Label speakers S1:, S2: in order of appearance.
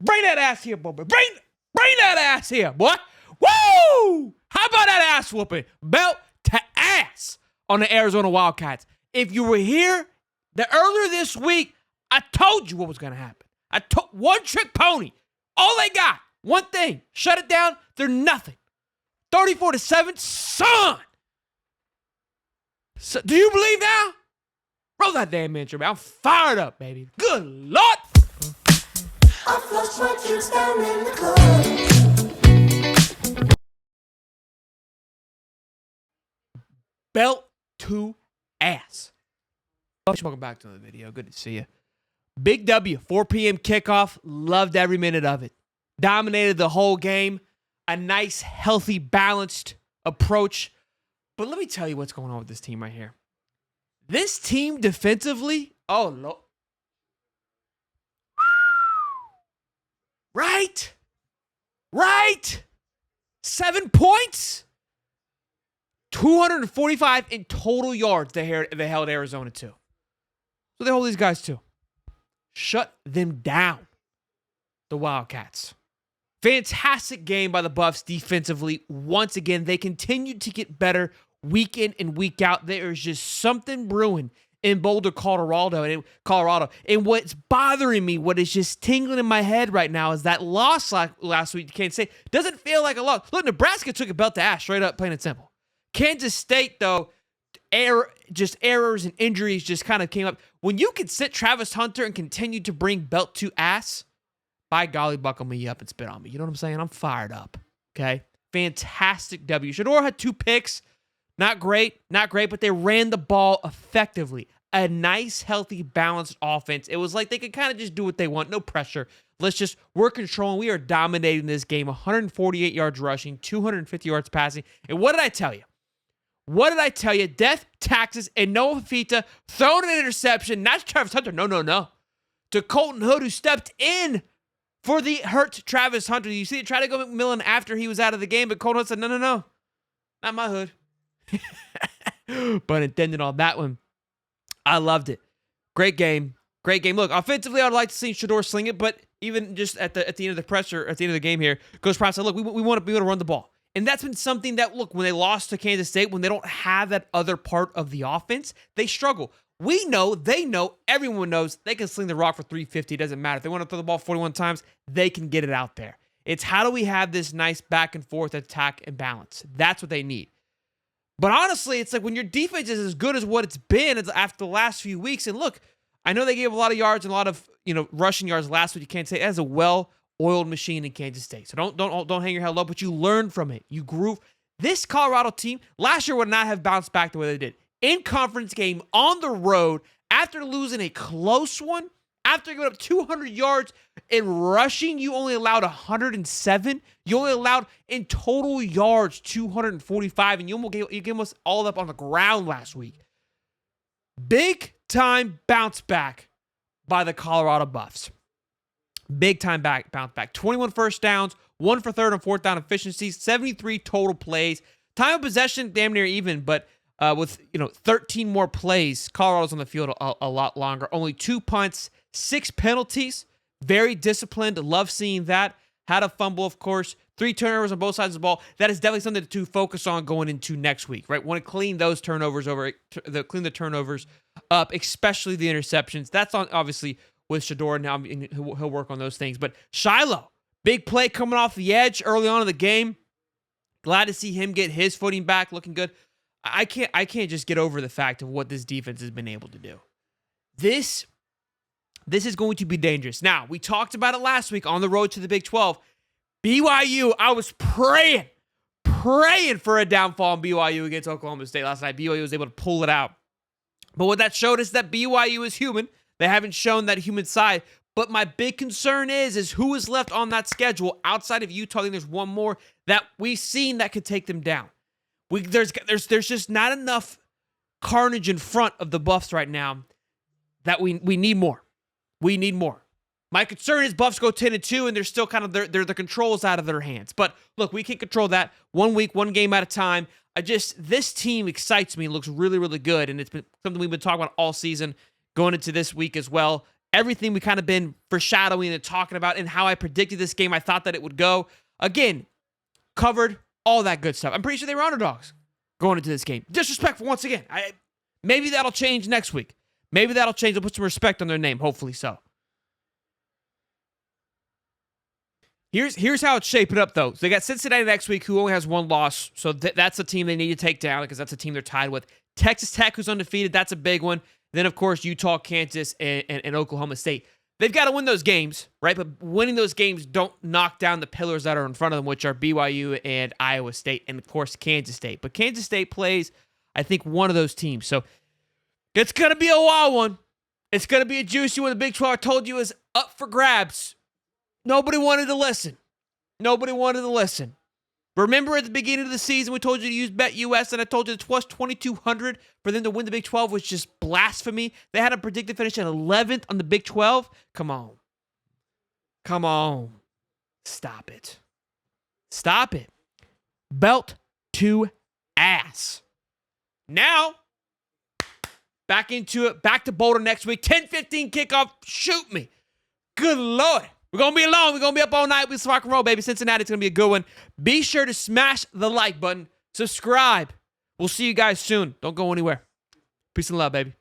S1: bring that ass here, boy. Bring that ass here, boy. Woo! How about that ass whooping? Belt to ass on the Arizona Wildcats. If you were here earlier this week, I told you what was going to happen. One trick pony. All they got, one thing. Shut it down. They're nothing. 34-7, son. So, do you believe now? Roll that damn intro, man. I'm fired up, baby. Good Lord.
S2: I flushed my juice down in the club.
S1: Belt to ass. Welcome back to the video. Good to see you. Big W, 4 p.m. kickoff. Loved every minute of it. Dominated the whole game. A nice, healthy, balanced approach. But let me tell you what's going on with this team right here. This team defensively, oh, Lord. Right? 7 points? 245 in total yards they held Arizona to. So they hold these guys to. Shut them down, the Wildcats. Fantastic game by the Buffs defensively. Once again, they continue to get better week in and week out. There is just something brewing in Boulder, Colorado. And what's bothering me, what is just tingling in my head right now is that loss last week to Kansas State doesn't feel like a loss. Look, Nebraska took a belt to ass, straight up, plain and simple. Kansas State, though, errors and injuries just kind of came up. When you can sit Travis Hunter and continue to bring belt to ass, by golly, buckle me up and spit on me. You know what I'm saying? I'm fired up. Okay? Fantastic W. Shedeur had 2 picks. Not great, but they ran the ball effectively. A nice, healthy, balanced offense. It was like they could kind of just do what they want. No pressure. We're controlling. We are dominating this game. 148 yards rushing, 250 yards passing. And what did I tell you? Death, taxes, and Noah Fifita throwing an interception. Not to Travis Hunter. No. To Colton Hood, who stepped in for the hurt Travis Hunter. You see it try to go McMillan after he was out of the game, but Colton Hood said, no. Not my hood. But intended on that one. I loved it. Great game. Look, offensively, I'd like to see Shedeur sling it, but even just at the end of the presser, at the end of the game here, Coach Brown said, look, we want to run the ball. And that's been something that, look, when they lost to Kansas State, when they don't have that other part of the offense, they struggle. We know, they know, everyone knows they can sling the rock for 350. It doesn't matter. If they want to throw the ball 41 times, they can get it out there. It's how do we have this nice back and forth attack and balance? That's what they need. But honestly, it's like when your defense is as good as what it's been after the last few weeks, and look, I know they gave a lot of yards and a lot of rushing yards last week. You can't say it has a well-oiled machine in Kansas State. So don't hang your head low, but you learn from it. You grew. This Colorado team last year would not have bounced back the way they did. In conference game on the road after losing a close one, after giving up 200 yards in rushing, you only allowed 107. You only allowed in total yards 245, and you gave us all up on the ground last week. Big time bounce back by the Colorado Buffs. Big time bounce back. 21 first downs, 1 for third and fourth down efficiencies, 73 total plays. Time of possession, damn near even, but with 13 more plays, Colorado's on the field a lot longer. Only 2 punts, 6 penalties. Very disciplined. Love seeing that. Had a fumble, of course. 3 turnovers on both sides of the ball. That is definitely something to focus on going into next week, right? Want to clean those turnovers clean the turnovers up, especially the interceptions. That's on obviously with Shedeur now. He'll work on those things. But Shiloh, big play coming off the edge early on in the game. Glad to see him get his footing back, looking good. I can't just get over the fact of what this defense has been able to do. This is going to be dangerous. Now, we talked about it last week on the road to the Big 12. BYU, I was praying for a downfall in BYU against Oklahoma State last night. BYU was able to pull it out. But what that showed us that BYU is human. They haven't shown that human side. But my big concern is who is left on that schedule outside of Utah. I think there's one more that we've seen that could take them down. There's just not enough carnage in front of the Buffs right now that we need more. We need more. My concern is Buffs go 10-2 and they're still kind of the controls out of their hands. But look, we can control that 1 week, 1 game at a time. This team excites me and looks really, really good. And it's been something we've been talking about all season, going into this week as well. everything we kind of been foreshadowing and talking about and how I predicted this game. I thought that it would go. Again, covered all that good stuff. I'm pretty sure they were underdogs going into this game. Disrespectful once again. Maybe that'll change next week. Maybe that'll change. They'll put some respect on their name. Hopefully so. Here's how it's shaping up, though. So they got Cincinnati next week, who only has one loss. So that's a team they need to take down because that's a team they're tied with. Texas Tech, who's undefeated. That's a big one. Then, of course, Utah, Kansas, and Oklahoma State. They've got to win those games, right? But winning those games don't knock down the pillars that are in front of them, which are BYU and Iowa State, and, of course, Kansas State. But Kansas State plays, I think, one of those teams. So it's going to be a wild one. It's going to be a juicy one. The Big 12, I told you, is up for grabs. Nobody wanted to listen. Nobody wanted to listen. Remember at the beginning of the season, we told you to use BetUS, and I told you the plus 2,200 for them to win the Big 12 was just blasphemy. They had a predicted finish at 11th on the Big 12. Come on. Come on. Stop it. Stop it. Belt to ass. Now, back into it. Back to Boulder next week. 10:15 kickoff. Shoot me. Good Lord. We're going to be alone. We're going to be up all night. We rock and roll, baby. Cincinnati, it's going to be a good one. Be sure to smash the like button. Subscribe. We'll see you guys soon. Don't go anywhere. Peace and love, baby.